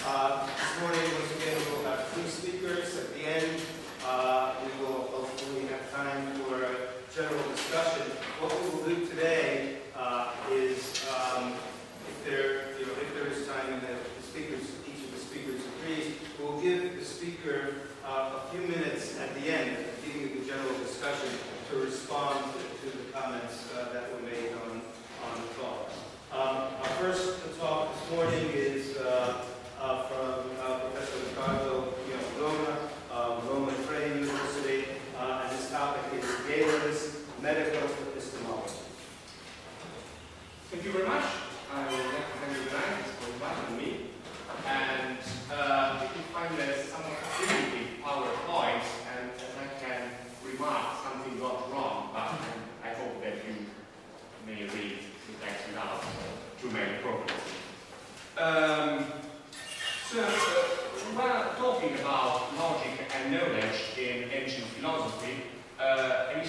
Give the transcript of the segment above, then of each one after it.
This morning, once again, we will have 3 speakers. At the end, we will hopefully have time for a general discussion. What we will do today is, if there is time and each of the speakers agrees, we'll give the speaker a few minutes at the end, at the beginning of the general discussion, to respond to the comments that were made on the talk. Our first talk this morning is from Professor Riccardo Chiaradonna of Roma Training University, and this topic is Galen's medical epistemology. Thank you very much. I would like to thank you guys for inviting me. And if you find that somewhat primitive PowerPoint, and as I can remark something got wrong, but I hope that you may read the text without too many problems. So, while talking about logic and knowledge in ancient philosophy, an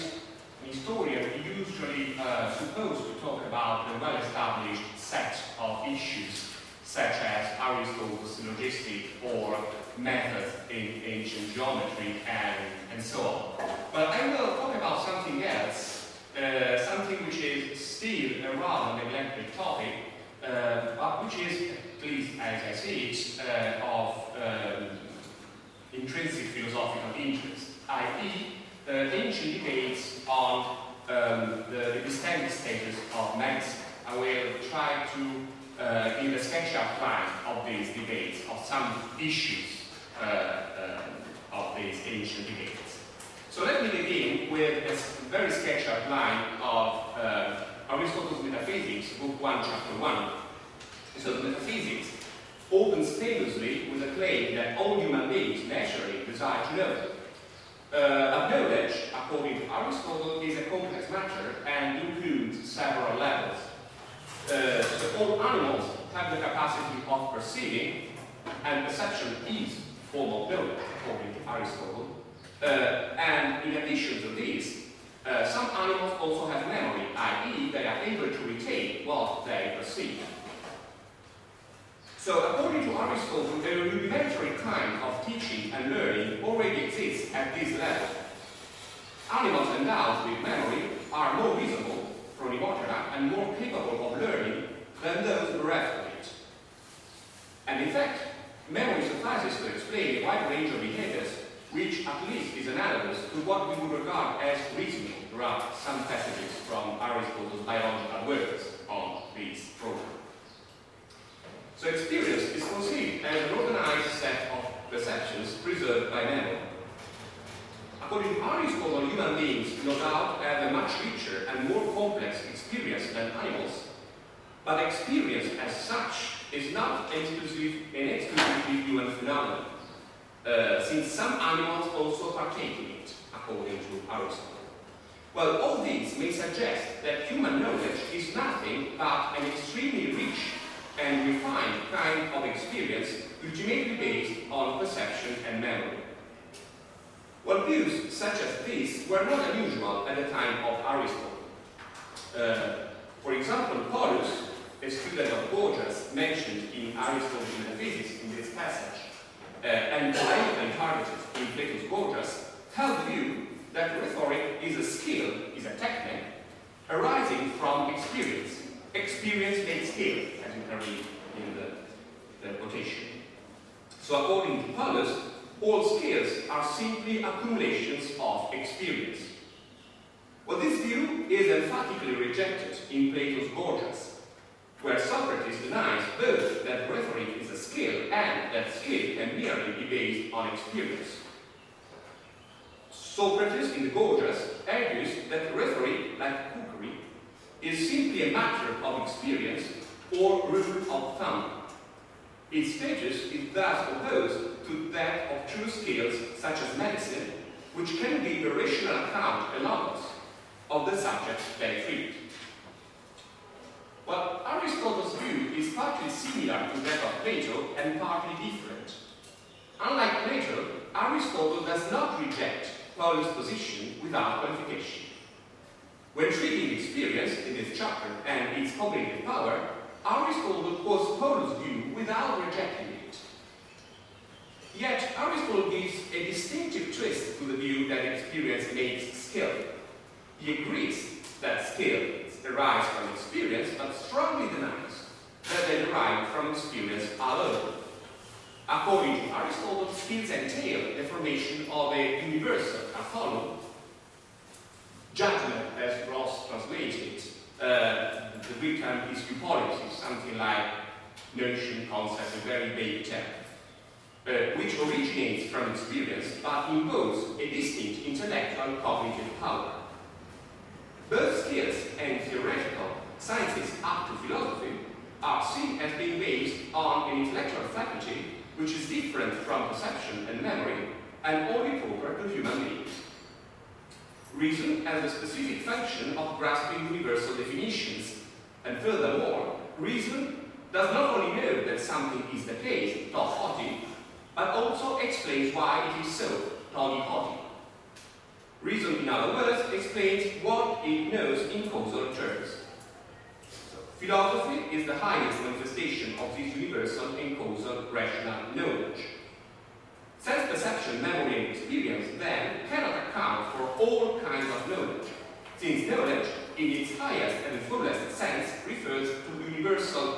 historian usually supposed to talk about the well-established set of issues, such as Aristotle's syllogistic or methods in ancient geometry and so on. But I will talk about something else, something which is still a rather neglected topic, but which is, at least as I see it, of intrinsic philosophical interest, i.e. ancient debates on the epistemic status of medicine. I will try to give a sketch outline of these debates, of some issues of these ancient debates. So let me begin with a very sketch outline of Aristotle's Metaphysics, Book 1, Chapter 1. So the Metaphysics opens famously with a claim that all human beings naturally desire to know. But knowledge, according to Aristotle, is a complex matter and includes several levels. So all animals have the capacity of perceiving, and perception is a form of knowledge, according to Aristotle. And in addition to this, some animals also have memory, i.e. they are able to retain what they perceive. So according to Aristotle, a rudimentary kind of teaching and learning already exists at this level. Animals endowed with memory are more visible, pronimotera, and more capable of learning than those bereft of it. And in fact, memory suffices to explain a wide range of behaviors, which at least is analogous to what we would regard as reasoning. There are some passages from Aristotle's biological works on this problem. So experience is conceived as an organized set of perceptions preserved by memory. According to Aristotle, human beings no doubt have a much richer and more complex experience than animals, but experience as such is not an exclusively human phenomenon, since some animals also partake in it, according to Aristotle. Well, all these may suggest that human knowledge is nothing but an extremely rich and refined kind of experience ultimately based on perception and memory. Well, views such as these were not unusual at the time of Aristotle. For example, Polus, a student of Gorgias mentioned in Aristotle's Metaphysics in this passage, and polemically targeted in Plato's Gorgias, held the view that rhetoric is a skill, is a technique, arising from experience. Experience makes skill, as you can read in the quotation. So according to Polus, all skills are simply accumulations of experience. Well, this view is emphatically rejected in Plato's Gorgias, where Socrates denies both that rhetoric is a skill and that skill can merely be based on experience. Socrates in the Gorgias argues that rhetoric, like cookery, is simply a matter of experience or rule of thumb. Its status is thus opposed to that of true skills such as medicine, which can give a rational account alone of the subject they treat. Well, Aristotle's view is partly similar to that of Plato and partly different. Unlike Plato, Aristotle does not reject Polus' position without qualification. When treating experience in this chapter and its cognitive power, Aristotle quotes Polus' view without rejecting it. Yet Aristotle gives a distinctive twist to the view that experience makes skill. He agrees that skills arise from experience, but strongly denies that they derive from experience alone. According to Aristotle, skills entail the formation of a universal Apollo. Judgment, as Ross translated, the Greek term is hypothesis, something like notion, concept, a very vague term, which originates from experience but imposes a distinct intellectual cognitive power. Both skills and theoretical sciences up to philosophy are seen as being based on an intellectual faculty which is different from perception and memory and only proper to human beings. Reason has a specific function of grasping universal definitions, and furthermore, reason does not only know that something is the case, taught, but also explains why it is so, taught. Reason, in other words, explains what it knows in causal terms. Philosophy is the highest manifestation of this universal and causal rational knowledge. Sense-perception, memory, and experience, then, cannot account for all kinds of knowledge, since knowledge, in its highest and fullest sense, refers to universal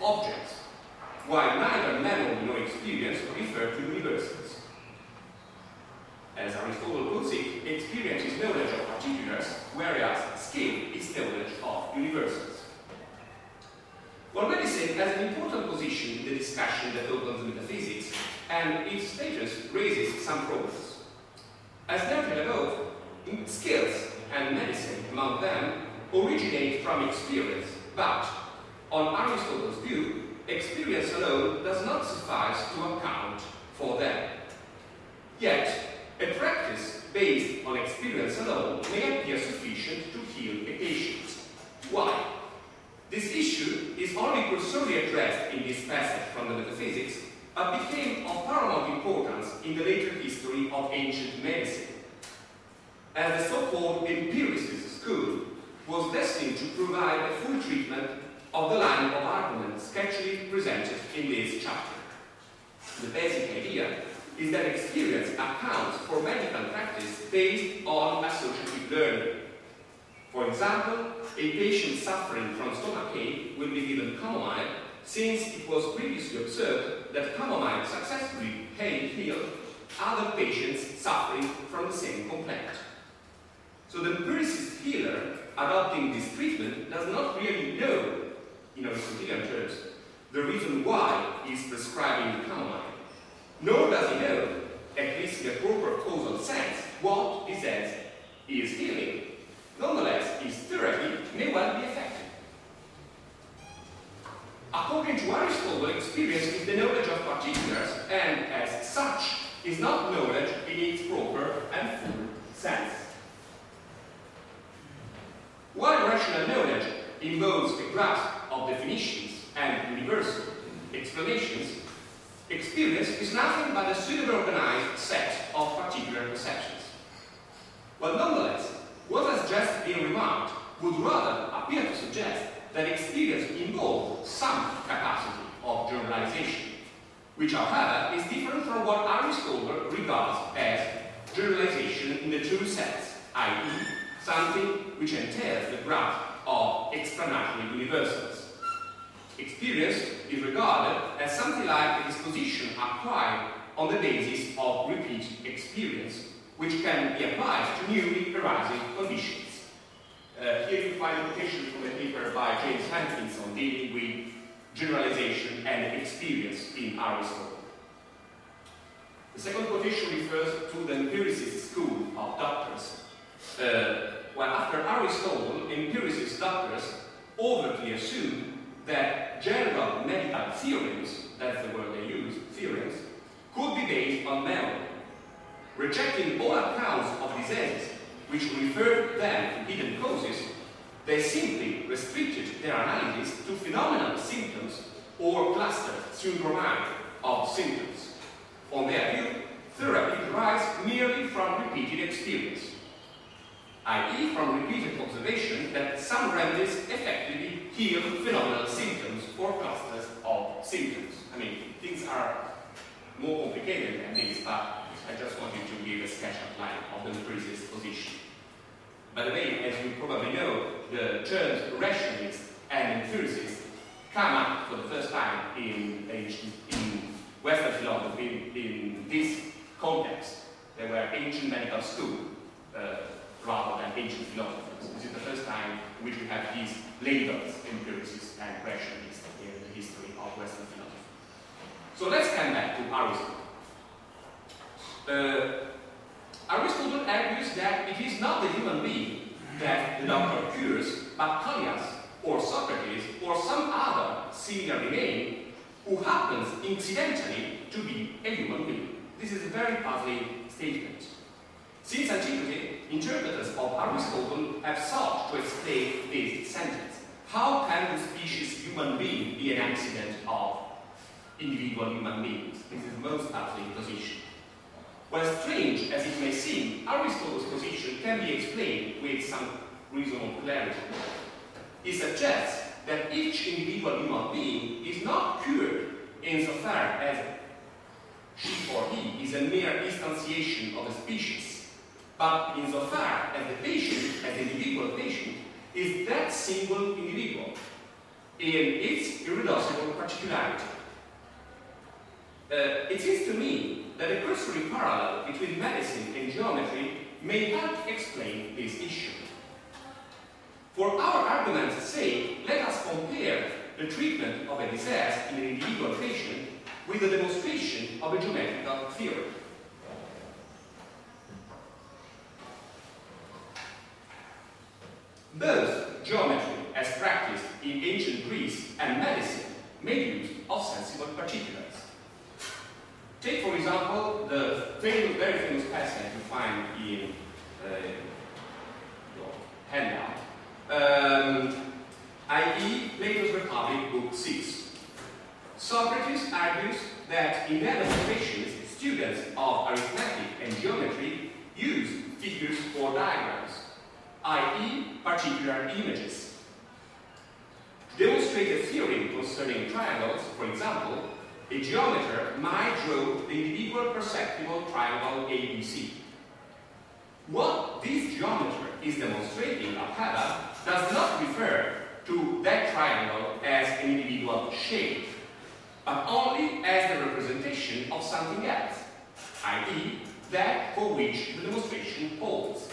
objects, while neither memory nor experience refer to universals. As Aristotle puts it, experience is knowledge of particulars, whereas skill is knowledge of universals. Well, medicine has an important position in the discussion that opens metaphysics, and its status raises some problems. As noted above, skills and medicine, among them, originate from experience, but, on Aristotle's view, experience alone does not suffice to account for them. Yet, a practice based on experience alone may appear sufficient to heal a patient. Why? This issue is only cursorily addressed in this passage from the Metaphysics, but became of paramount importance in the later history of ancient medicine, as the so-called empiricist school was destined to provide a full treatment of the line of argument sketchily presented in this chapter. The basic idea is that experience accounts for medical practice based on associative learning. For example, a patient suffering from stomachache will be given chamomile, since it was previously observed that chamomile successfully healed other patients suffering from the same complaint. So the empiricist healer adopting this treatment does not really know, in Aristotelian terms, the reason why he is prescribing chamomile, nor does he know, at least in a proper causal sense, what disease he is healing. Nonetheless, his therapy may well be effective. According to Aristotle, experience is the knowledge of particulars, and as such, is not knowledge in its proper and full sense. While rational knowledge involves a grasp of definitions and universal explanations, experience is nothing but a suitably organized set of particular perceptions. Well, nonetheless, what has just been remarked would rather appear to suggest that experience involves some capacity of generalization, which, however, is different from what Aristotle regards as generalization in the true sense, i.e., something which entails the grasp of explanatory universals. Experience is regarded as something like a disposition acquired on the basis of repeated experience, which can be applied to newly arising conditions. Here you find a quotation from a paper by James Hankinson dealing with generalization and experience in Aristotle. The second quotation refers to the empiricist school of doctors. While after Aristotle, empiricist doctors overtly assume that general medical theorems, that's the word they use, theorems, could be based on memory. Rejecting all accounts of diseases which referred them to hidden causes, they simply restricted their analysis to phenomenal symptoms or clustered syndromic of symptoms. On their view, therapy derives merely from repeated experience, i.e. from repeated observation that some remedies effectively heal phenomenal symptoms or clusters of symptoms. I mean, things are more complicated than this, but I just wanted to give a sketch outline of the empiricist position. By the way, as you probably know, the terms rationalist and empiricist come up for the first time in Western philosophy in this context. They were ancient medical school rather than ancient philosophers. This is the first time in which we have these labels, empiricist and rationalist, in the history of Western philosophy. So let's come back to Aristotle. Aristotle argues that it is not the human being that the doctor cures, but Callias, or Socrates, or some other similar name who happens incidentally to be a human being. This is a very puzzling statement. Since antiquity, interpreters of Aristotle have sought to explain this sentence. How can the species human being be an accident of individual human beings? This is the most puzzling position. Well, strange as it may seem, Aristotle's position can be explained with some reasonable clarity. He suggests that each individual human being is not cured insofar as she or he is a mere instantiation of a species, but insofar as the patient, as the individual patient, is that single individual in its irreducible particularity. It seems to me that a cursory parallel between medicine and geometry may help explain this issue. For our argument's sake, let us compare the treatment of a disease in an individual patient with the demonstration of a geometrical theory. Both geometry, as practiced in ancient Greece, and medicine made use of sensible particulars. Take, for example, the very famous passage you find in your handout, i.e. Plato's Republic, Book 6. Socrates argues that in their demonstrations, students of arithmetic and geometry use figures or diagrams, i.e. particular images. To demonstrate a theorem concerning triangles, for example, a geometer might draw the individual perceptible triangle ABC. What this geometer is demonstrating, however, does not refer to that triangle as an individual shape, but only as the representation of something else, i.e. that for which the demonstration holds.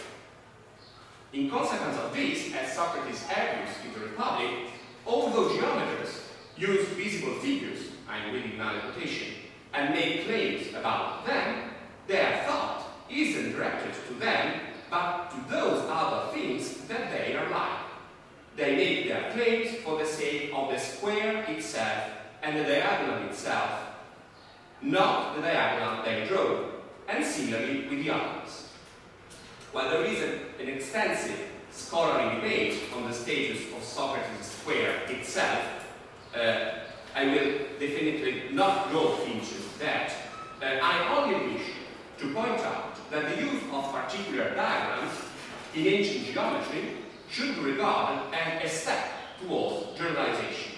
In consequence of this, as Socrates argues in the Republic, although geometers use visible figures, I'm reading now the quotation, and make claims about them, their thought isn't directed to them, but to those other things that they are like. They make their claims for the sake of the square itself and the diagonal itself, not the diagonal they draw, and similarly with the others. While there is an extensive scholarly debate on the status of Socrates' square itself, I will definitely not go into that. I only wish to point out that the use of particular diagrams in ancient geometry should be regarded as a step towards generalization.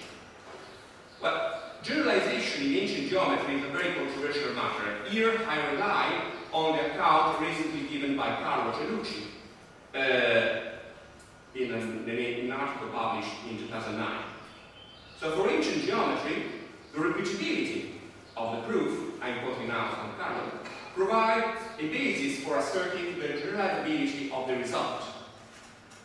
Well, generalization in ancient geometry is a very controversial matter. Here I rely on the account recently given by Carlo Celucci in an article published in 2009. So for ancient geometry, the repeatability of the proof, I'm quoting now from Carlo, provides a basis for asserting the generalizability of the result.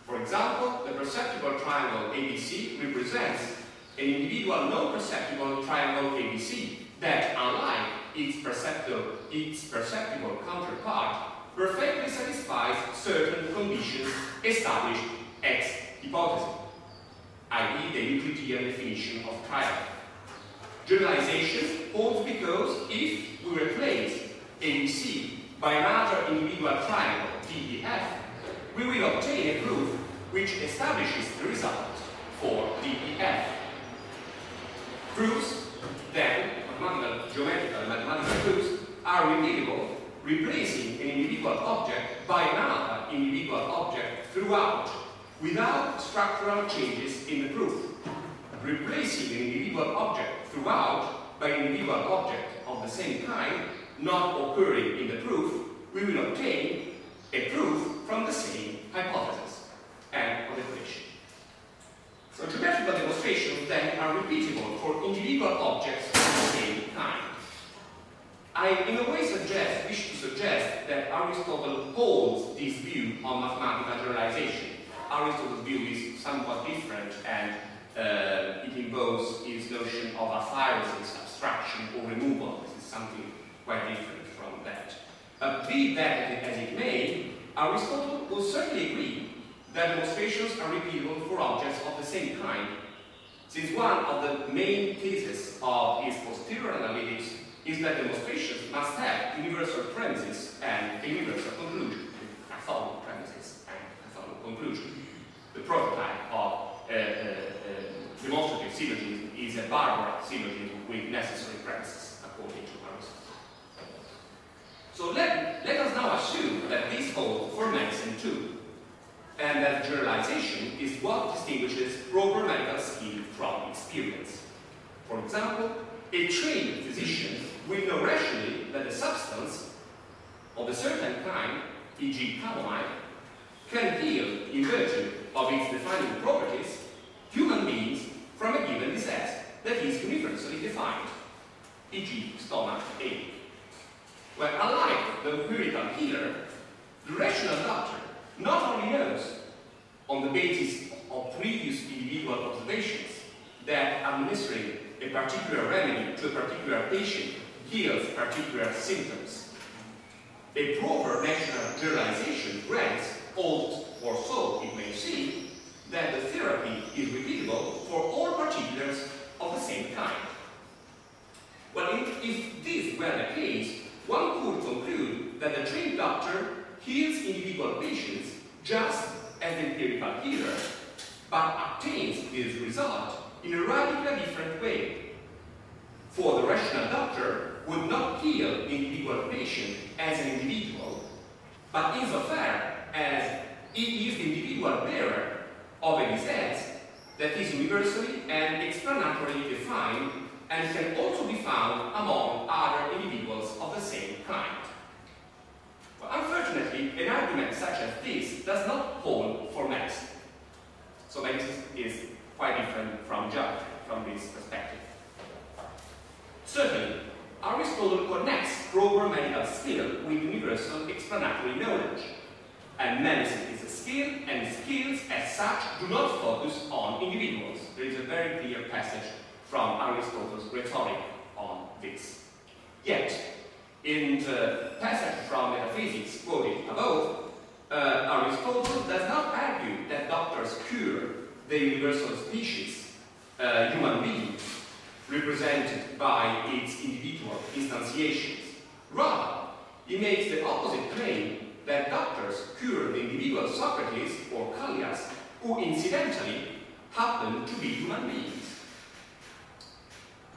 For example, the perceptible triangle ABC represents an individual non-perceptible triangle ABC that, unlike its perceptible counterpart, perfectly satisfies certain conditions established ex hypothesis, i.e. the Euclidean definition of triangle. Generalization holds because if we replace ABC by another individual triangle, DEF, we will obtain a proof which establishes the result for DEF. Proofs, then, geometrical and mathematical proofs, are repeatable, replacing an individual object by another individual object throughout, without structural changes in the proof. Replacing an individual object throughout by an individual object of the same kind not occurring in the proof, we will obtain a proof from the same hypothesis and equation. So geometrical demonstrations then are repeatable for individual objects of the same kind. I in a way wish to suggest that Aristotle holds this view on mathematical generalization. Aristotle's view is somewhat different, and it involves his notion of aphyresis, abstraction, or removal. This is something quite different from that. Be that as it may, Aristotle will certainly agree that demonstrations are repeatable for objects of the same kind, since one of the main theses of his posterior analytics is that demonstrations must have universal premises and a universal conclusion, orthogonal premises and orthogonal conclusion. The prototype of demonstrative syllogism is a barbar syllogism with necessary premises, according to Aristotle. So let us now assume that this holds for medicine too, and that generalization is what distinguishes proper medical skill from experience. For example, a trained physician will know rationally that a substance of a certain kind, e.g. chamomile, can heal, in virtue of its defining properties, human beings from a given disease that is universally defined, e.g. stomach ache. Well, unlike the empirical healer, the rational doctor not only knows, on the basis of previous individual observations, that administering a particular remedy to a particular patient heals particular symptoms. A proper rational generalization grants, or so it may seem, that the therapy is repeatable for all particulars of the same kind. Well, if this were the case, one could conclude that the trained doctor heals individual patients just as the empirical healer, but obtains this result in a radically different way. For the rational doctor would not heal the individual patient as an individual, but insofar as he is the individual bearer of a disease that is universally and explanatorily defined and can also be found among other individuals of the same kind. Well, unfortunately, an argument such as this does not hold for medicine. So medicine is quite different from geometry from this perspective. Certainly, Aristotle connects proper medical skill with universal explanatory knowledge. And medicine is a skill, and skills as such do not focus on individuals. There is a very clear passage from Aristotle's rhetoric on this. Yet, in the passage from Metaphysics quoted above, Aristotle does not argue that doctors cure the universal species, human beings, represented by its individual instantiations. Rather, he makes the opposite claim that doctors cure the individual Socrates or Callias, who incidentally happen to be human beings.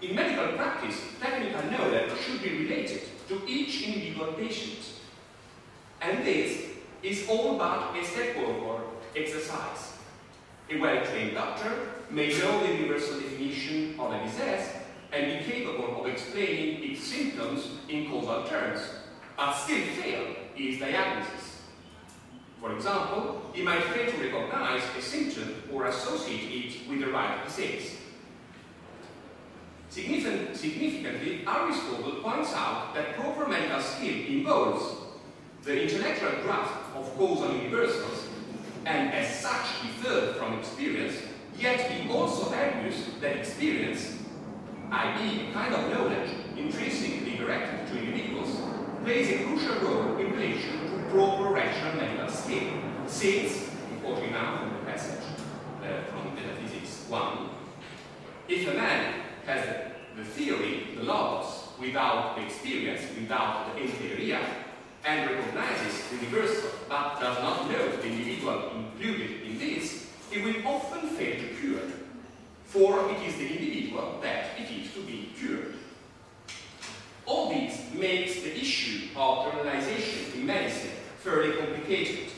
In medical practice, technical knowledge should be related to each individual patient. And this is all but a straightforward exercise. A well-trained doctor may know the universal definition of a disease and be capable of explaining its symptoms in causal terms, but still fail his diagnosis. For example, he might fail to recognize a symptom or associate it with the right disease. Significantly, Aristotle points out that proper medical skill involves the intellectual grasp of causal universals and as such differed from experience, yet he also argues that experience, i.e. a kind of knowledge intrinsically directed to individuals, plays a crucial role in relation to proper rational medical skill, since, quoting now from the passage from Metaphysics 1, if a man has the theory, the logos, without the experience, without the entheoria, and recognizes the universal but does not know the individual included in this, he will often fail to cure, for it is the individual that it is to be cured. All this makes the issue of generalization in medicine fairly complicated.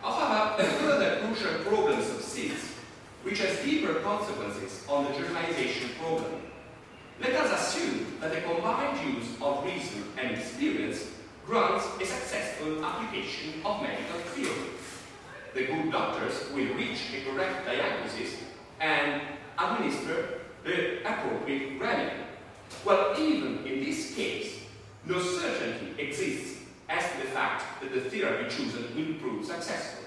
However, a further crucial problem subsists, which has deeper consequences on the generalization problem. Let us assume that that the combined use of reason and experience grants a successful application of medical theory. The good doctors will reach a correct diagnosis and administer the appropriate remedy. Well, even in this case, no certainty exists as to the fact that the therapy chosen will prove successful.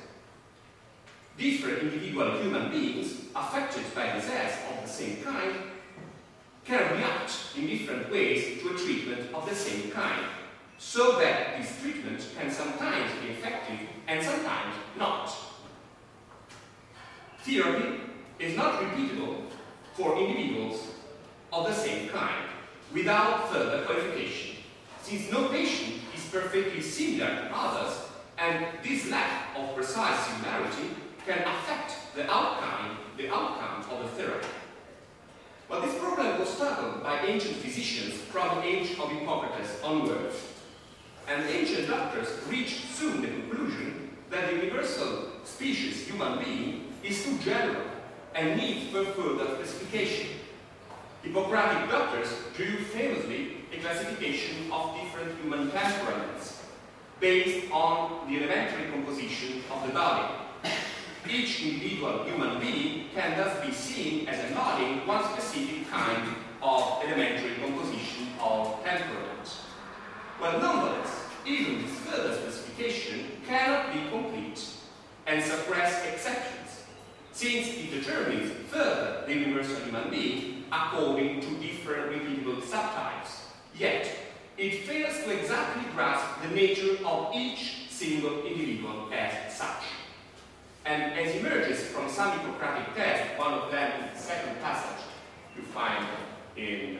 Different individual human beings affected by disease of the same kind can react in different ways to a treatment of the same kind, so that this treatment can sometimes be effective and sometimes not. Therapy is not repeatable for individuals of the same kind without further qualification, since no patient is perfectly similar to others, and this lack of precise similarity can affect the outcome of the therapy. Well, this problem was tackled by ancient physicians from the age of Hippocrates onwards, and ancient doctors reached soon the conclusion that the universal species human being is too general and needs further specification. Hippocratic doctors drew famously a classification of different human temperaments based on the elementary composition of the body. Each individual human being can thus be seen as embodying one specific kind of elementary composition of temperament. Well, nonetheless, even this further specification cannot be complete and suppress exceptions, since it determines further the universal human being according to different repeatable subtypes. Yet, it fails to exactly grasp the nature of each single individual as such. And as emerges from some Hippocratic text, one of them in the second passage you find in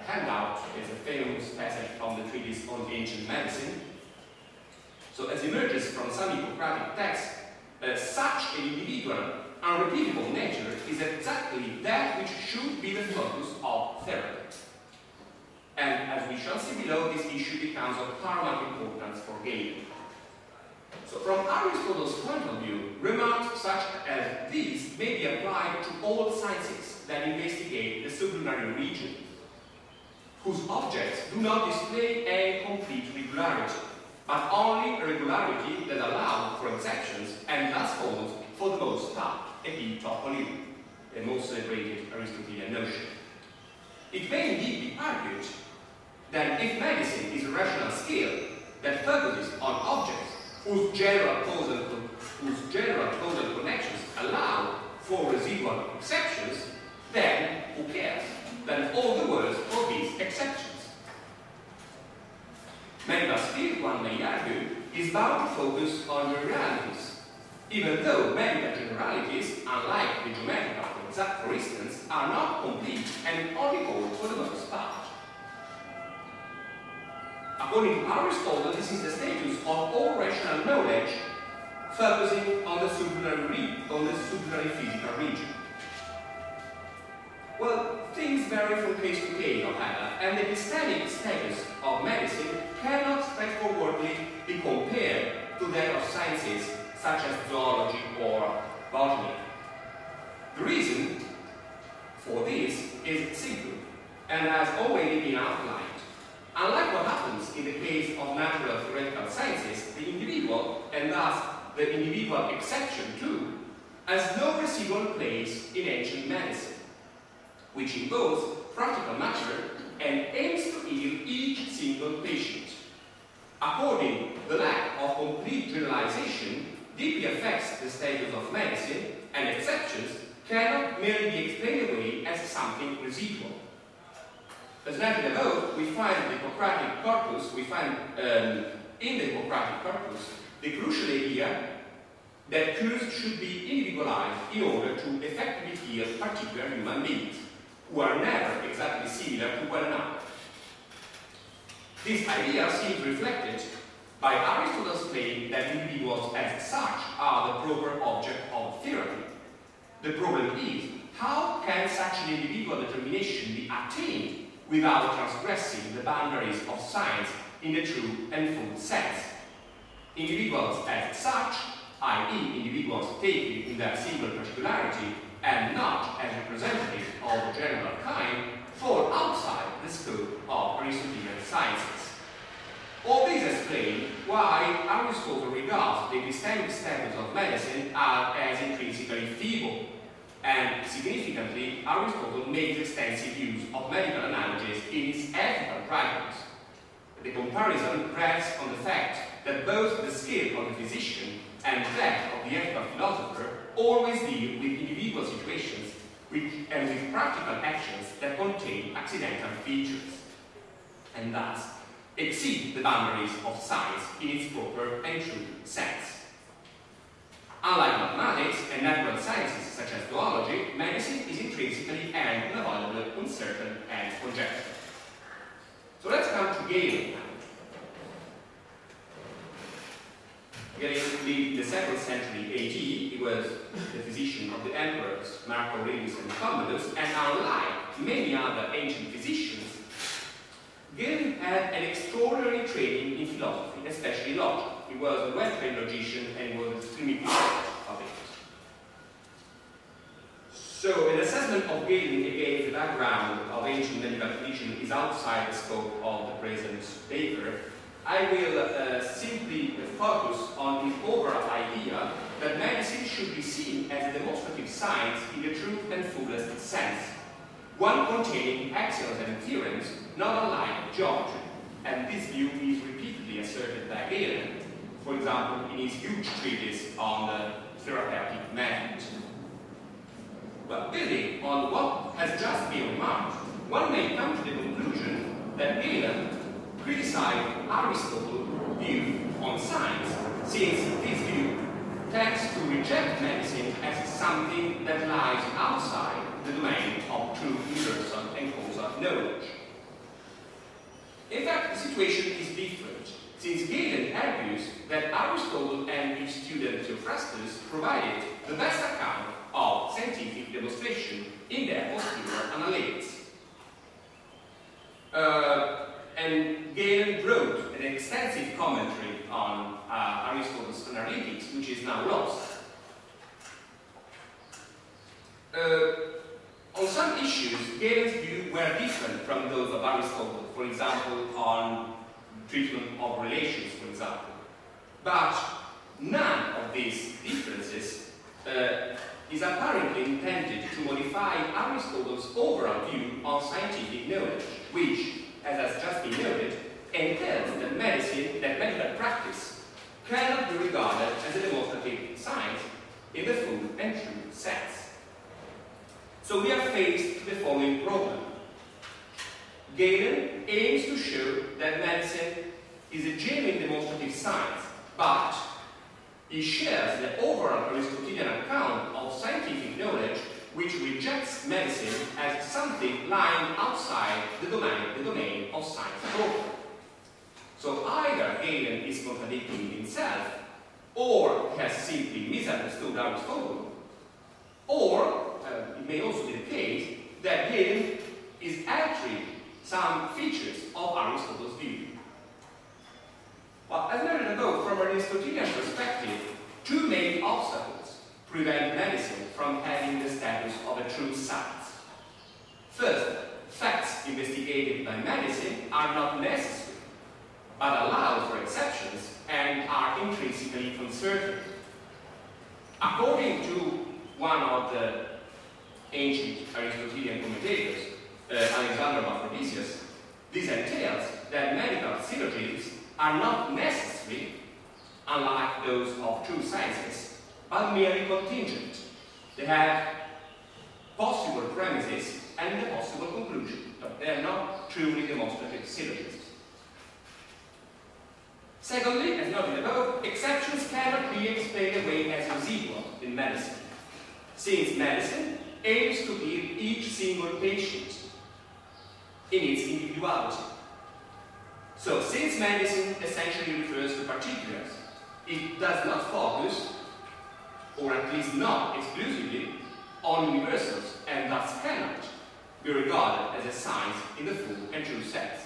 handout is a famous passage from the treatise on ancient medicine. So as emerges from some Hippocratic text, such an individual, unrepeatable nature is exactly that which should be the focus of therapy. And as we shall see below, this issue becomes of paramount importance for Galen. So from Aristotle's point of view, remarks such as these may be applied to all sciences that investigate the sublunary region, whose objects do not display a complete regularity, but only a regularity that allows for exceptions and thus holds, for the most part, a bit of polymy, the most celebrated Aristotelian notion. It may indeed be argued that if medicine is a rational skill that focuses on objects whose general causal connections allow for residual exceptions, then who cares? Then all the world for these exceptions. Medical skill, one may argue, is bound to focus on generalities, even though medical generalities, unlike the geometrical, for instance, are not complete and only hold for the most part. According to Aristotle, this is the status of all rational knowledge focusing on the sublunary physical region. Well, things vary from case to case, however, and the epistemic status of medicine cannot straightforwardly be compared to that of sciences such as zoology or botany. The reason for this is simple and has already been outlined. Unlike what happens in the case of natural theoretical sciences, the individual, and thus the individual exception too, has no residual place in ancient medicine, which involves practical matter and aims to heal each single patient. According, the lack of complete generalization deeply affects the status of medicine, and exceptions cannot merely be explained away as something residual. As noted above, we find in the Hippocratic corpus, the crucial idea that cures should be individualized in order to effectively heal particular human beings, who are never exactly similar to one another. This idea seems reflected by Aristotle's claim that individuals as such are the proper object of therapy. The problem is, how can such an individual determination be attained without transgressing the boundaries of science in the true and full sense? Individuals as such, i.e. individuals taken in their single particularity and not as representative of the general kind, fall outside the scope of Aristotelian sciences. All this explains why Aristotle regards the epistemic status of medicine as intrinsically feeble, and significantly, Aristotle makes extensive use of medical analogies in his ethical writings. The comparison rests on the fact that both the skill of the physician and that of the ethical philosopher always deal with individual situations and with practical actions that contain accidental features, and thus exceed the boundaries of science in its proper and true sense. Unlike mathematics and natural sciences such as zoology, medicine is intrinsically and unavoidably uncertain and conjectural. So let's come to Galen now. Galen lived in the 2nd century AD. He was the physician of the emperors Marco Aurelius and Commodus, and unlike many other ancient physicians, Galen had an extraordinary training in philosophy, especially logic. He was a well-trained logician and he was extremely proud of it. So an assessment of Galen against the background of ancient medical tradition is outside the scope of the present paper. I will simply focus on the overall idea that medicine should be seen as a demonstrative science in the true and fullest sense, one containing axioms and theorems not unlike geometry, and this view is repeatedly asserted by Galen, for example, in his huge treatise on the therapeutic method. But building on what has just been remarked, one may come to the conclusion that Galen criticized Aristotle's view on science, since this view tends to reject medicine as something that lies outside the domain of true universal and causal knowledge. In fact, the situation is different, since Galen argues that Aristotle and his student Theophrastus provided the best account of scientific demonstration in their posterior analytics. And Galen wrote an extensive commentary on Aristotle's analytics, which is now lost. On some issues, Galen's views were different from those of Aristotle, for example, on treatment of relations, for example. But none of these differences is apparently intended to modify Aristotle's overall view on scientific knowledge, which, as has just been noted, entails that medical practice cannot be regarded as a demonstrative science in the full and true sense. So we are faced with the following problem. Galen aims to show that medicine is a genuine demonstrative science, but he shares the overall Aristotelian account of scientific knowledge which rejects medicine as something lying outside the domain of science proper. So either Galen is contradicting himself, or he has simply misunderstood Aristotle, or it may also be the case that Galen is altering some features of Aristotle's view. Well, as noted above, from an Aristotelian perspective, two main obstacles prevent medicine from having the status of a true science. First, facts investigated by medicine are not necessary, but allow for exceptions and are intrinsically uncertain. According to one of the ancient Aristotelian commentators, Alexander of Aphrodisias, this entails that medical syllogisms are not necessary, unlike those of true sciences, but merely contingent. They have possible premises and a possible conclusion, but they are not truly demonstrative syllogisms. Secondly, as noted above, exceptions cannot be explained away as residual in medicine, since medicine aims to heal each single patient in its individuality. So, since medicine essentially refers to particulars, it does not focus, or at least not exclusively, on universals, and thus cannot be regarded as a science in the full and true sense,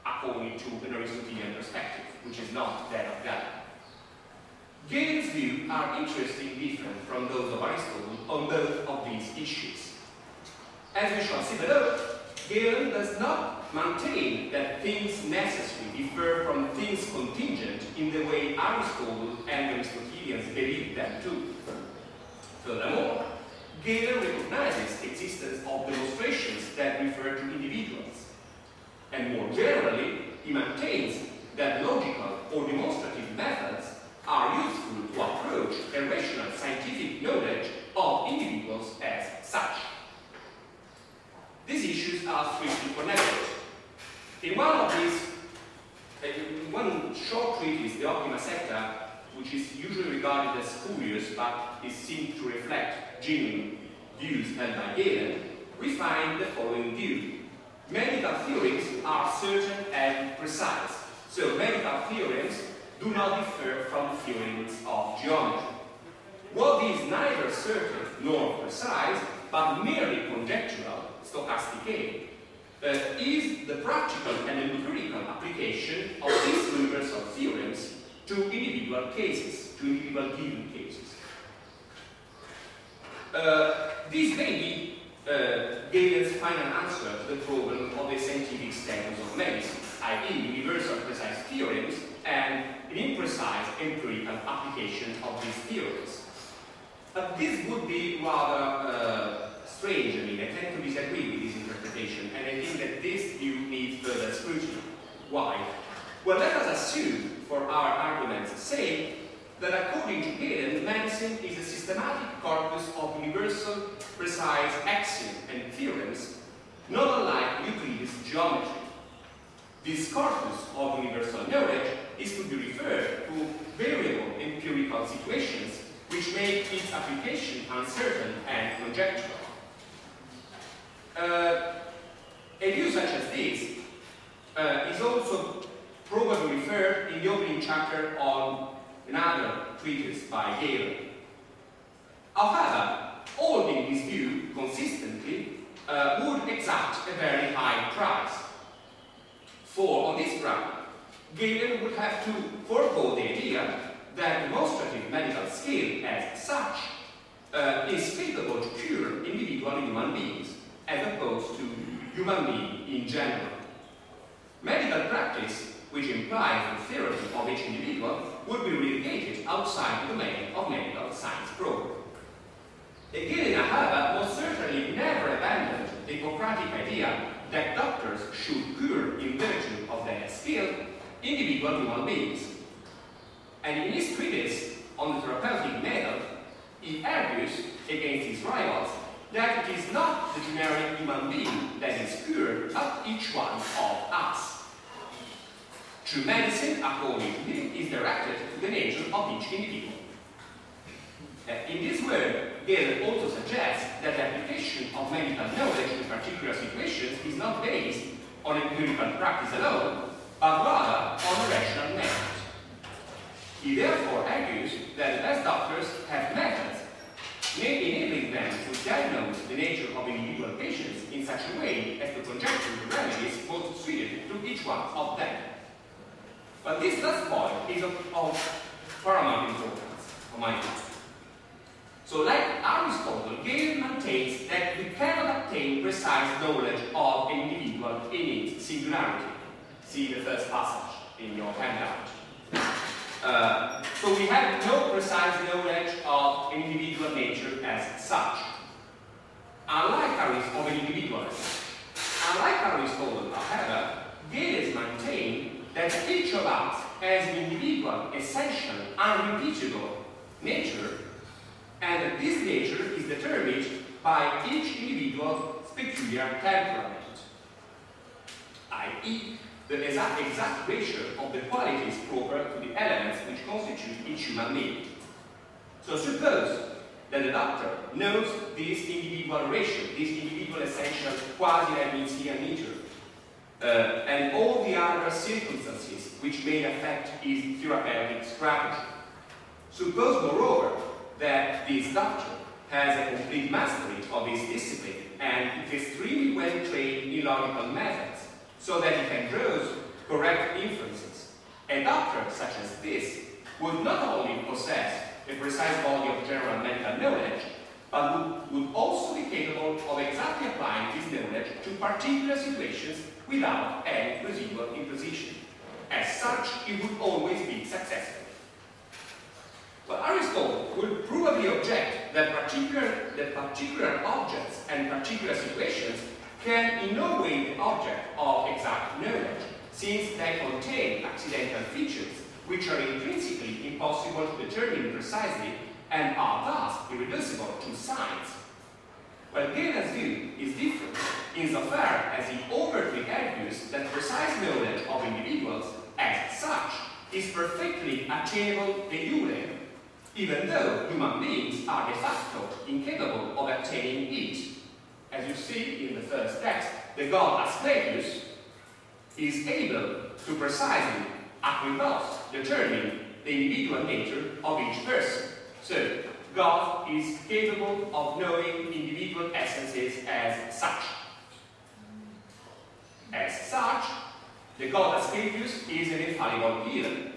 according to an Aristotelian perspective, which is not that of Galen. Galen's views are interestingly different from those of Aristotle on both of these issues. As we shall see below, Galen does not maintain that things necessary differ from things contingent in the way Aristotle and Aristotelians believed them to. Furthermore, Galen recognizes the existence of demonstrations that refer to individuals. And more generally, he maintains that logical or demonstrative methods are useful to approach a rational scientific knowledge of individuals as such. These issues are strictly connected. In one short treatise, the Optima Secta, which is usually regarded as spurious but is seen to reflect genuine views held by Galen, we find the following view. Medical theorems are certain and precise. So medical theorems do not differ from theorems of geometry. What is neither certain nor precise, but merely conjectural, stochastic game, is the practical and empirical application of these universal theorems to individual cases, to individual given cases. This may be Galen's final answer to the problem of the scientific status of medicine, i.e. universal precise theorems and an imprecise empirical application of these theorems. But this would be rather strange. I mean, I tend to disagree with this interpretation, and I think that this view needs further scrutiny. Why? Well, let us assume, for our argument's sake, that according to Galen, medicine is a systematic corpus of universal, precise axioms and theorems, not unlike Euclid's geometry. This corpus of universal knowledge is to be referred to variable empirical situations which make its application uncertain and conjectural. A view such as this is also probably referred in the opening chapter on another treatise by Galen. However, holding this view consistently would exact a very high price. For on this ground, Galen would have to forego the idea that demonstrative medical skill as such is capable to cure individual human beings, as opposed to human beings in general. Medical practice, which implies the therapy of each individual, would be relegated outside the domain of medical science program. Galen, however, most certainly never abandoned the Hippocratic idea that doctors should cure, in virtue of their skill, individual human beings. And in his treatise on the therapeutic method, he argues against his rivals that it is not the generic human being that is cured, but each one of us. True medicine, according to him, is directed to the nature of each individual. In this way, Galen also suggests that the application of medical knowledge in particular situations is not based on empirical practice alone, but rather on a rational method. He therefore argues that the best doctors have methods enabling them to diagnose the nature of individual patients in such a way as to conjecture the remedies most suited to each one of them. But this last point is of paramount importance, on my view. So, like Aristotle, Galen maintains that we cannot obtain precise knowledge of an individual in its singularity. See the first passage in your handout. So we have no precise knowledge of an individual nature as such. Unlike Aristotle, however, Galen maintains that each of us has an individual, essential, unrepeatable nature, and that this nature is determined by each individual's peculiar temperament, i.e., the exact ratio of the qualities proper to the elements which constitute each human being. So suppose that the doctor knows this individual ratio, this individual essential quasi-Leibnizian nature, and all the other circumstances which may affect his therapeutic strategy. Suppose, moreover, that this doctor has a complete mastery of his discipline and is extremely well trained in logical methods, so that he can draw correct inferences. A doctor such as this would not only possess a precise body of general medical knowledge, but would also be capable of exactly applying this knowledge to particular situations without any residual imposition. As such, it would always be successful. But Aristotle would probably object that particular objects and particular situations can in no way be object of exact knowledge, since they contain accidental features which are intrinsically impossible to determine precisely and are thus irreducible to science. Well, Galen's view is different insofar as he overtly argues that precise knowledge of individuals as such is perfectly attainable de jure, even though human beings are de facto incapable of attaining it. As you see in the first text, the god Asclepius is able to precisely, at most, determine the individual nature of each person. So, God is capable of knowing individual essences as such. As such, the god Asclepius is an infallible healer.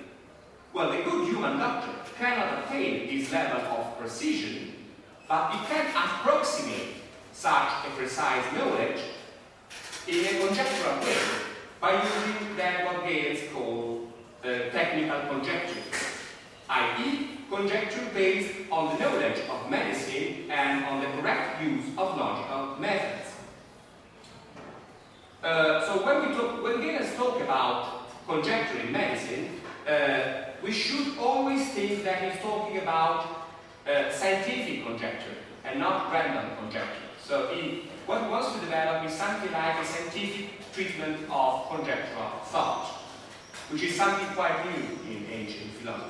Well, the good human doctor cannot attain this level of precision, but he can approximate such a precise knowledge in a conjectural way by using that what Galen calls technical conjecture, i.e. conjecture based on the knowledge of medicine and on the correct use of logical methods. So when Galen talks about conjecture in medicine, we should always think that he's talking about scientific conjecture and not random conjecture. So what he wants to develop is something like a scientific treatment of conjectural thought, which is something quite new in ancient philosophy.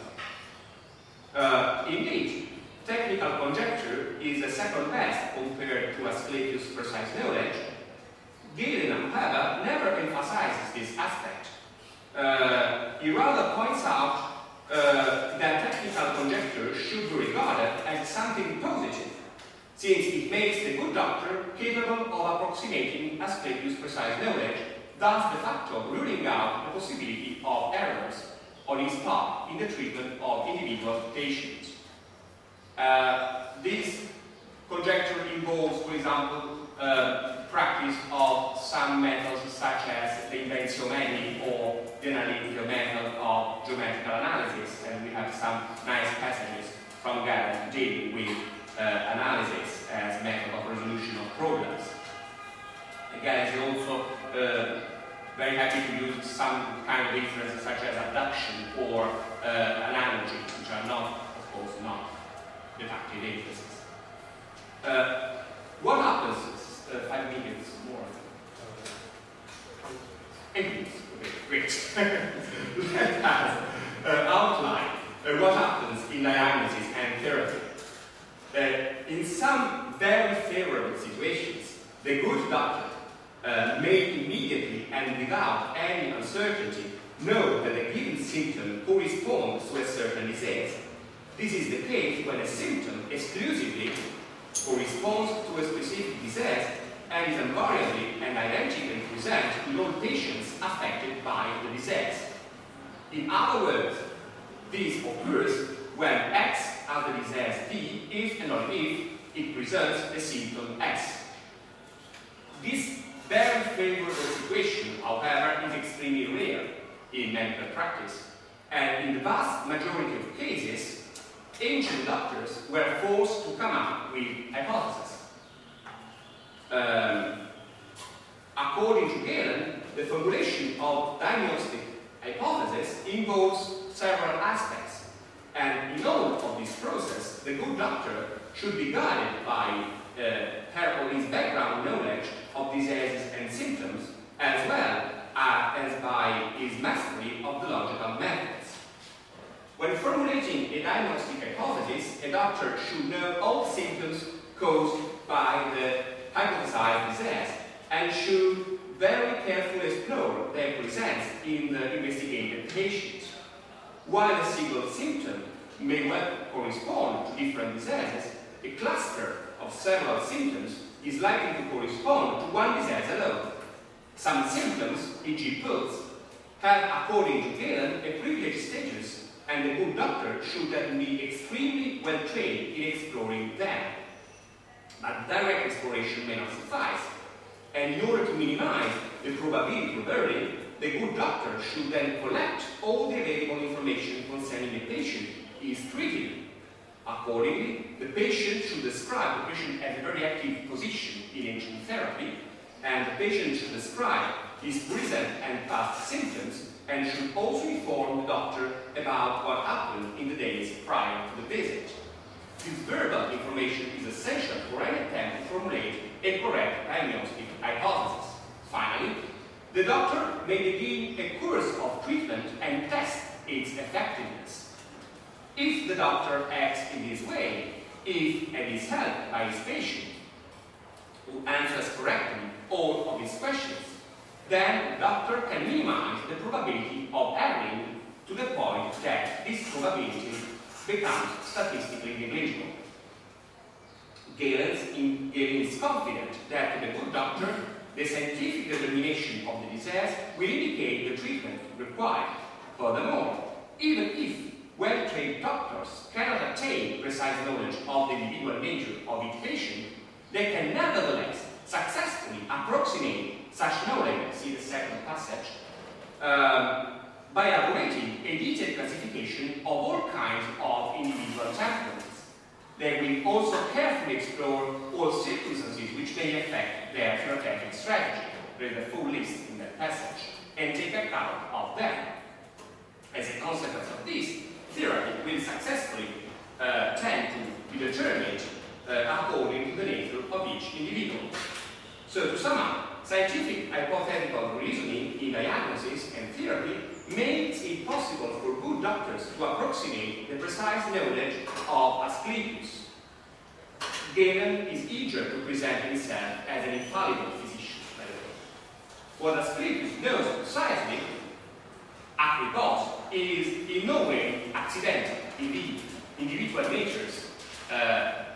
Indeed, technical conjecture is the second best compared to Asclepius' precise knowledge. Galen, however, never emphasizes this aspect. He rather points out that technical conjecture should be regarded as something positive, since it makes the good doctor capable of approximating Asclepius' precise knowledge, thus de facto ruling out the possibility of errors on his part in the treatment of individual patients. This conjecture involves, for example, practice of some methods such as the invenzione or the analytical method of geometrical analysis, and we have some nice passages from Galen dealing with analysis as method of resolution of problems. Galen is also very happy to use some kind of inferences such as abduction or analogy, which are not, of course, not deductive inferences. What happens? 5 minutes more. 8 minutes. Okay, great. Let us outline what happens in diagnosis and therapy. In some very favorable situations, the good doctor may immediately and without any uncertainty know that a given symptom corresponds to a certain disease. This is the case when a symptom exclusively corresponds to a specific disease and is invariably and identically present in all patients affected by the disease. In other words, this occurs when X as the disease D if and only if it presents a symptom S. This very favorable situation, however, is extremely rare in medical practice, and in the vast majority of cases, ancient doctors were forced to come up with hypotheses. According to Galen, the formulation of diagnostic hypothesis involves several aspects, and in all of this process, the good doctor should be guided by her or his background knowledge of diseases and symptoms, as well as by his mastery of the logical methods. When formulating a diagnostic hypothesis, a doctor should know all symptoms caused by the hypothesized disease and should very carefully explore their presence in the investigated patient. While a single symptom may well correspond to different diseases, a cluster of several symptoms is likely to correspond to one disease alone. Some symptoms, e.g. pulse, have, according to Galen, a privileged status, and the good doctor should then be extremely well trained in exploring them. a direct exploration may not suffice. And in order to minimize the probability of erring, the good doctor should then collect all the available information concerning the patient he is treating. Accordingly, the patient should describe, the patient has a very active position in ancient therapy, and the patient should describe his present and past symptoms, and should also inform the doctor about what happened in the days prior to the visit. This verbal information is essential for any attempt to formulate a correct diagnostic hypothesis. Finally, the doctor may begin a course of treatment and test its effectiveness. If the doctor acts in this way, if and is helped by his patient, who answers correctly all of his questions, then the doctor can minimize the probability of erring to the point that this probability becomes statistically negligible. Galen is confident that the good doctor, the scientific determination of the disease will indicate the treatment required. Furthermore, even if well-trained doctors cannot attain precise knowledge of the individual nature of each patient, they can nevertheless successfully approximate such knowledge, see the second passage, by elaborating a detailed classification of all kinds of individual temperaments. They will also carefully explore all circumstances which may affect their therapeutic strategy. There is a full list in that passage, and take account of them. As a consequence of this, therapy will successfully tend to be determined according to the nature of each individual. So to sum up, scientific hypothetical reasoning in diagnosis and therapy makes it possible for good doctors to approximate the precise knowledge of Asclepius. Galen is eager to present himself as an infallible physician, by the way. What Asclepius knows precisely, Acribos, is in no way accidental. Indeed, individual natures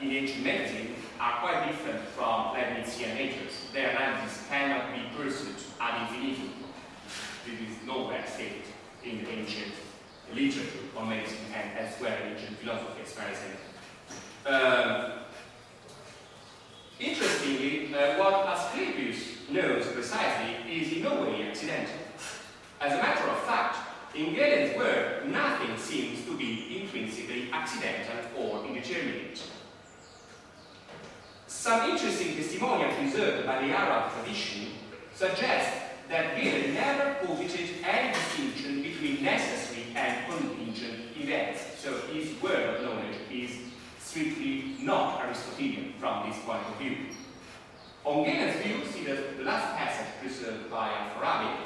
in ancient medicine are quite different from Leibnizian natures. Their analysis cannot be pursued ad infinitum. This is nowhere stated in the ancient literature on medicine and elsewhere in ancient philosophy as far as I know. Interestingly, what Asclepius knows precisely is in no way accidental. As a matter of fact, in Galen's work, nothing seems to be intrinsically accidental or indeterminate. Some interesting testimonial preserved by the Arab tradition suggest that Galen never posited any distinction between necessary and contingent events. So his word of knowledge is strictly not Aristotelian from this point of view. On Galen's view, see the last passage preserved by Al-Farabi,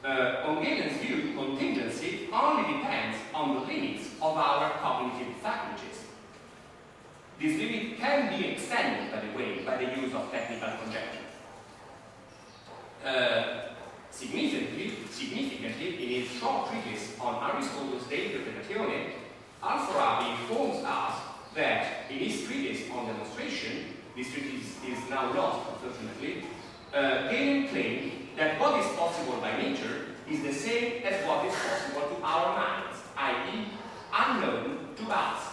on Galen's view, contingency only depends on the limits of our cognitive faculties. This limit can be extended, by the way, by the use of technical conjecture. Significantly, in his short treatise on Aristotle's De Interpretatione, Al-Farabi informs us that in his treatise on demonstration, this treatise is now lost, unfortunately, Galen claimed that what is possible by nature is the same as what is possible to our minds, i.e., unknown to us.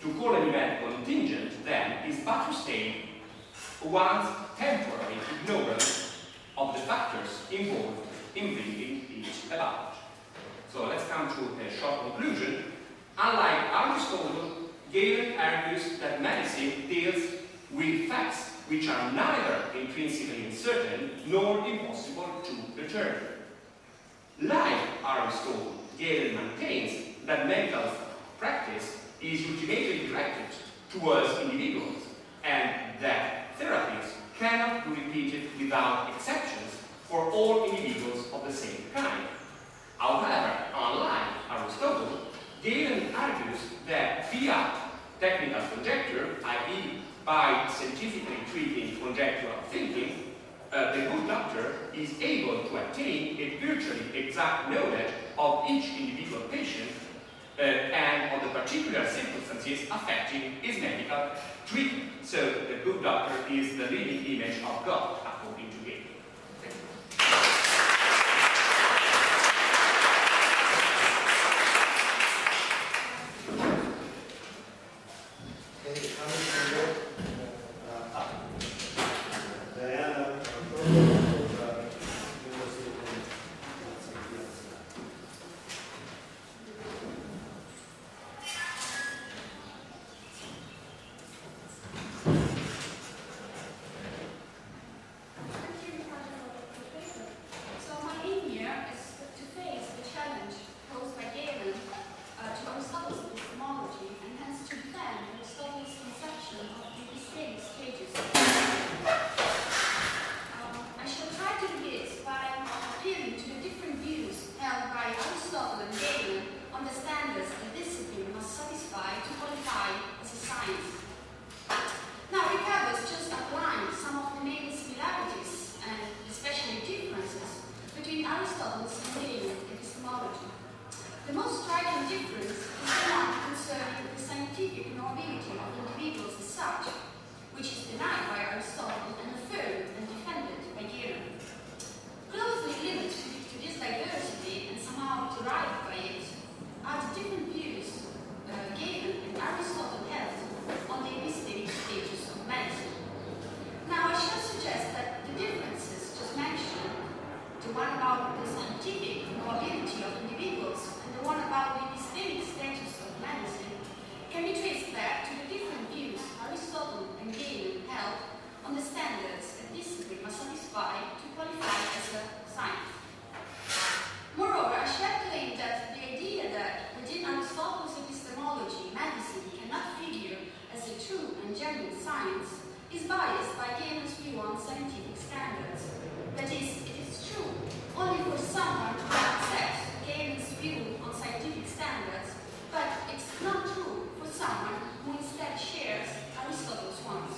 To call an event contingent, then, is but to state one's temporary ignorance of the factors involved in bringing it about. So let's come to a short conclusion. Unlike Aristotle, Galen argues that medicine deals with facts which are neither intrinsically uncertain nor impossible to determine. Like Aristotle, Galen maintains that medical practice is ultimately directed towards individuals and that therapies cannot be repeated without exceptions for all individuals of the same kind. However, unlike Aristotle, Galen argues that via technical conjecture, i.e. by scientifically treating conjectural thinking, the good doctor is able to attain a virtually exact knowledge of each individual patient and of the particular circumstances affecting his medical treatment. So the good doctor is the living image of God, according to Galen. Thank you. Any comments from you? on the standards the discipline must satisfy to qualify as a science. Now, Riccardo has just outlined some of the main similarities and especially differences between Aristotle's and Galen's epistemology. The most striking difference is the one concerning the scientific knowability of individuals as such, which is denied by Aristotle and affirmed and defended by Galen. Closely linked to this diversity and somehow derived by it are the different views Galen and Aristotle held on the epistemic stages of medicine. Now, I shall suggest that the differences just mentioned, the one about the scientific knowability of individuals and the one about the epistemic status of medicine, can be traced back to the different views Aristotle and Galen held on the standards a discipline must satisfy to qualify as a science. Moreover, I shall claim that the idea that within Aristotle's epistemology, medicine cannot figure as a true and genuine science is biased by Galen's view on scientific standards. That is, it is true only for someone who accepts Galen's view on scientific standards, but it's not true for someone who instead shares Aristotle's ones.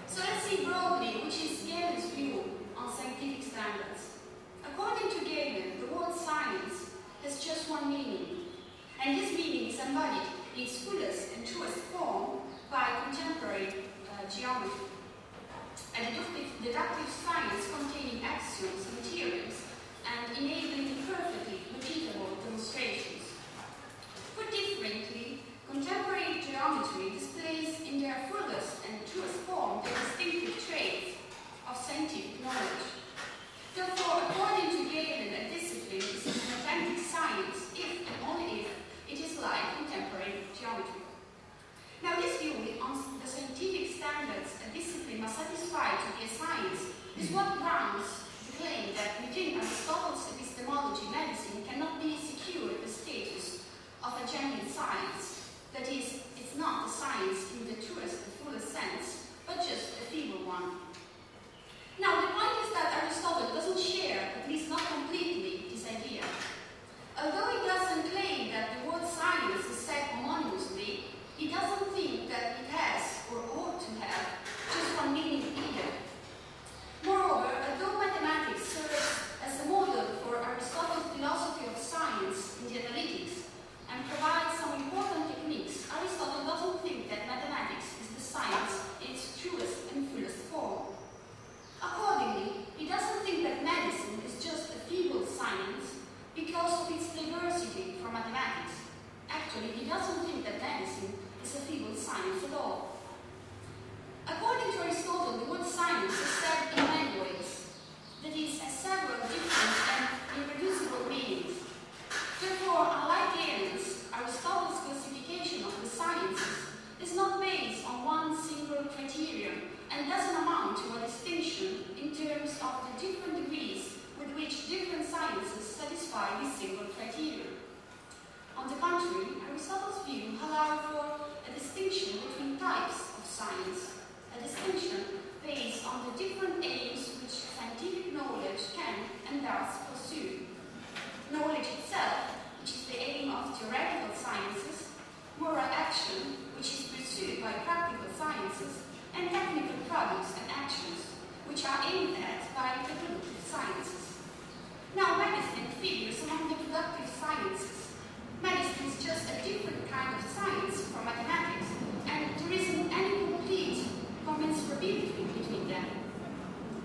So let's see broadly which is Galen's view on scientific standards. According to Galen, the word science has just one meaning, and this meaning is embodied in its fullest and truest form by contemporary geometry. A deductive science containing axioms and theorems and enabling perfectly repeatable demonstrations. Put differently, contemporary geometry displays in their fullest and truest form the distinctive traits of scientific knowledge. Therefore, according to Galen, a discipline is an authentic science if and only if it is like contemporary geometry. Now, this view on the scientific standards a discipline must satisfy to be a science is what grounds the claim that within Aristotle's epistemology, medicine cannot be secured the status of a genuine science. That is, it's not a science in the truest and fullest sense, but just a feeble one. Now, the point is that Aristotle doesn't share, at least not completely, this idea. Although he doesn't claim that the word science is said homonymously, he doesn't think that it has, or ought to have, just one meaning either. Moreover, although mathematics serves as a model for Aristotle's philosophy of science in the analytics and provides some important techniques, Aristotle doesn't think that mathematics is the science in its truest and fullest form. Accordingly, he doesn't think that medicine is just a feeble science because of its diversity from mathematics. Actually, he doesn't think that medicine is a feeble science at all. According to Aristotle, the word science is said in many ways. That is, has several different and irreducible meanings. Therefore, unlike Galen's, Aristotle's classification of the sciences is not based on one single criterion and doesn't amount to a distinction in terms of the different degrees with which different sciences satisfy this single criterion. On the contrary, Aristotle's view allowed for a distinction between types of science, a distinction based on the different aims which scientific knowledge can and does pursue. Knowledge itself, which is the aim of theoretical sciences, moral action, which is pursued by practical sciences, and technical products and actions, which are aimed at by the productive sciences. Now, medicine figures among the productive sciences. Medicine is just a different kind of science from mathematics, and there isn't any complete commensurability between them.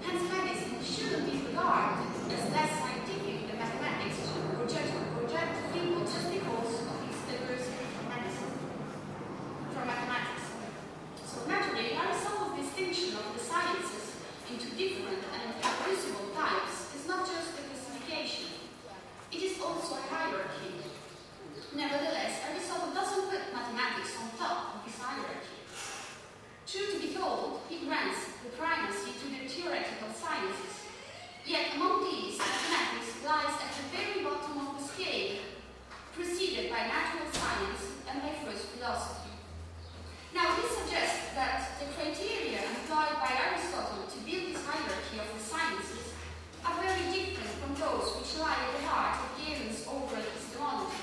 Hence, medicine shouldn't be regarded as less scientific than mathematics or judged people just because of its diversity from mathematics. So naturally, Aristotle's distinction of the sciences into different and irreducible types is not just a classification. It is also a hierarchy. Nevertheless, Aristotle doesn't put mathematics on top of this hierarchy. True to be told, he grants the primacy to the theoretical sciences. Yet among these, mathematics lies at the very bottom of the scale, preceded by natural science and by first philosophy. Now, this suggests that the criteria employed by Aristotle to build this hierarchy of the sciences are very different from those which lie at the heart of Galen's overall epistemology.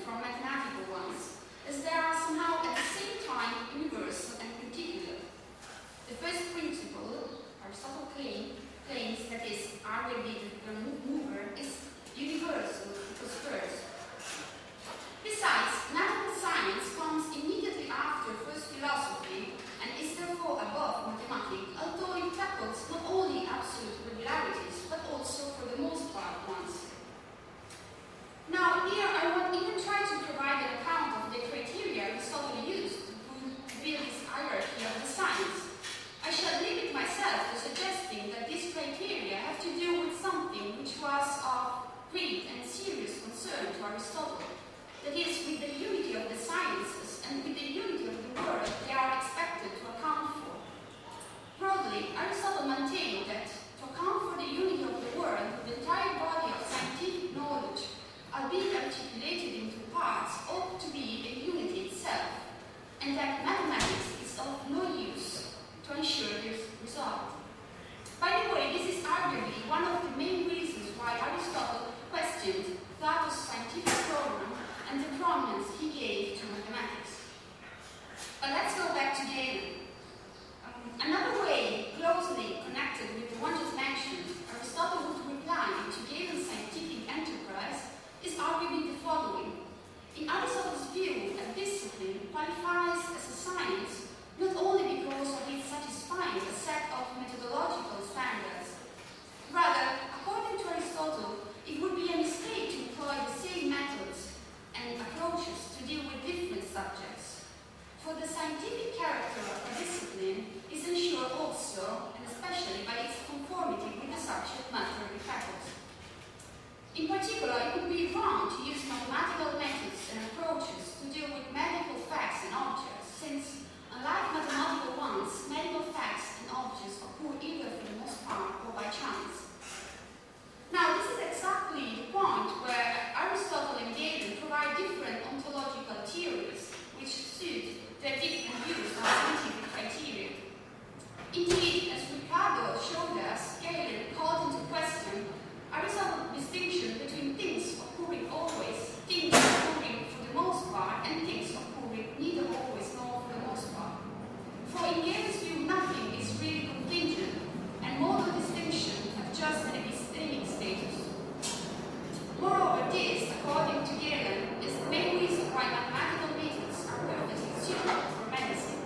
from mathematical ones, as they are somehow at the same time universal and particular. The first principle, Aristotle claims that is arguably the mover, is universal because first. Besides, natural science comes immediately after first philosophy and is therefore above mathematics, although it tackles not only absolute regularities, but also, for the most part, ones. Now, here I won't even try to provide an account of the criteria Aristotle used to build this hierarchy of the science. I shall limit myself to suggesting that these criteria have to do with something which was of great and serious concern to Aristotle. That is, with the unity of the sciences and with the unity of the world they are expected to account for. Broadly, Aristotle maintained that to account for the unity of the world, the entire body of scientific knowledge, albeit articulated into parts, ought to be a unity itself, and that mathematics is of no use to ensure this result. By the way, this is arguably one of the main reasons why Aristotle questioned Plato's scientific program and the prominence he gave to mathematics. But let's go back to Galen. Another way, closely connected with the one just mentioned, Aristotle would reply to Galen's scientific enterprise is arguably the following. In Aristotle's view, a discipline qualifies as a science not only because of its satisfying a set of methodological standards. Rather, according to Aristotle, it would be a mistake to employ the same methods and approaches to deal with different subjects. For the scientific character of a discipline is ensured also, and especially by its conformity with the subject matter it tackles. In particular, it would be wrong to use mathematical methods and approaches to deal with medical facts and objects, since, unlike mathematical ones, medical facts and objects occur either for the most part or by chance. Now, this is exactly the point where Aristotle and Galen provide different ontological theories which suit their different views on scientific criteria. Indeed, as Riccardo showed us, Galen called into question Aristotle's distinction between things occurring always, things occurring for the most part, and things occurring neither always nor for the most part. For in Galen's view, nothing is really contingent, and modal distinction have just an epistemic status. Moreover, this, according to Galen, is the main reason why mathematical methods are perfectly suitable for medicine.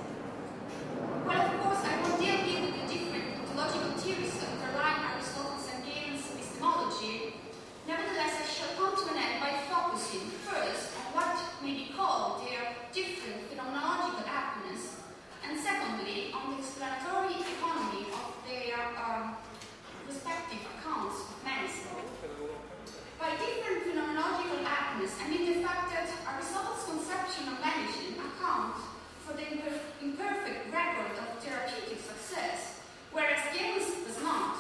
Well, of course, I won't deal here with the different ontological theories that underline Aristotle's and Galen's epistemology. Nevertheless, I shall come to an end by focusing first on what may be called their different phenomenological aptness, and secondly, on the explanatory economy of their respective accounts of medicine. By different phenomenological aptness, I mean the fact that Aristotle's conception of medicine accounts for the imperfect record of therapeutic success, whereas Galen's does not.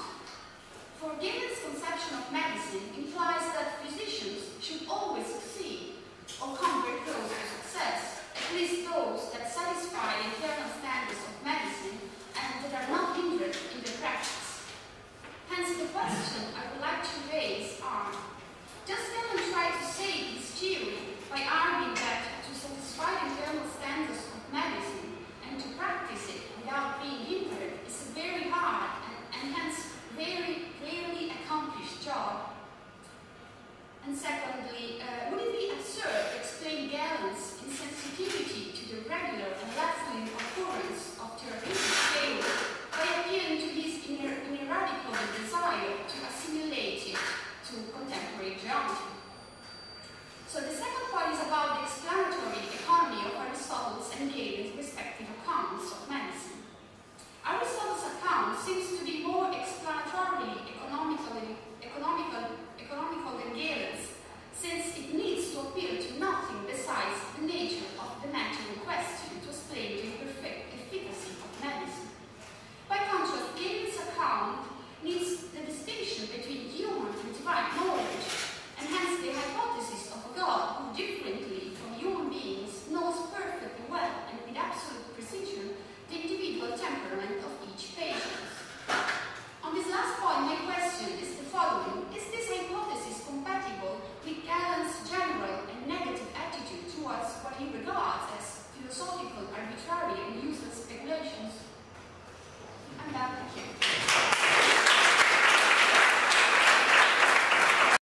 For Galen's conception of medicine implies that physicians should always succeed or come very close to success, at least those that satisfy the internal standards of medicine and that are not hindered in their practice. Hence, the question I would like to raise are, does Galen try to save his theory by arguing that to satisfy the internal standards of medicine and to practice it without being hindered is a very hard and hence very rarely accomplished job? And secondly, would it be absurd to explain Galen's insensitivity to the regular and lasting occurrence of therapeutic failure by appealing to his ineradicable desire to assimilate it to contemporary geometry? So the second point is about the explanatory economy of Aristotle's and Galen's respective accounts of medicine. Aristotle's account seems to be more explanatorily economical than Galen's, since it needs to appeal to nothing besides the nature of the matter in question to explain the imperfect efficacy of medicine. By contrast, Galen's account needs the distinction between human and divine knowledge, and hence the hypothesis of a God who, differently from human beings, knows perfectly well and with absolute precision the individual temperament of each patient. On this last point, my question is the following. Is this hypothesis compatible with Galen's philosophical, arbitrary,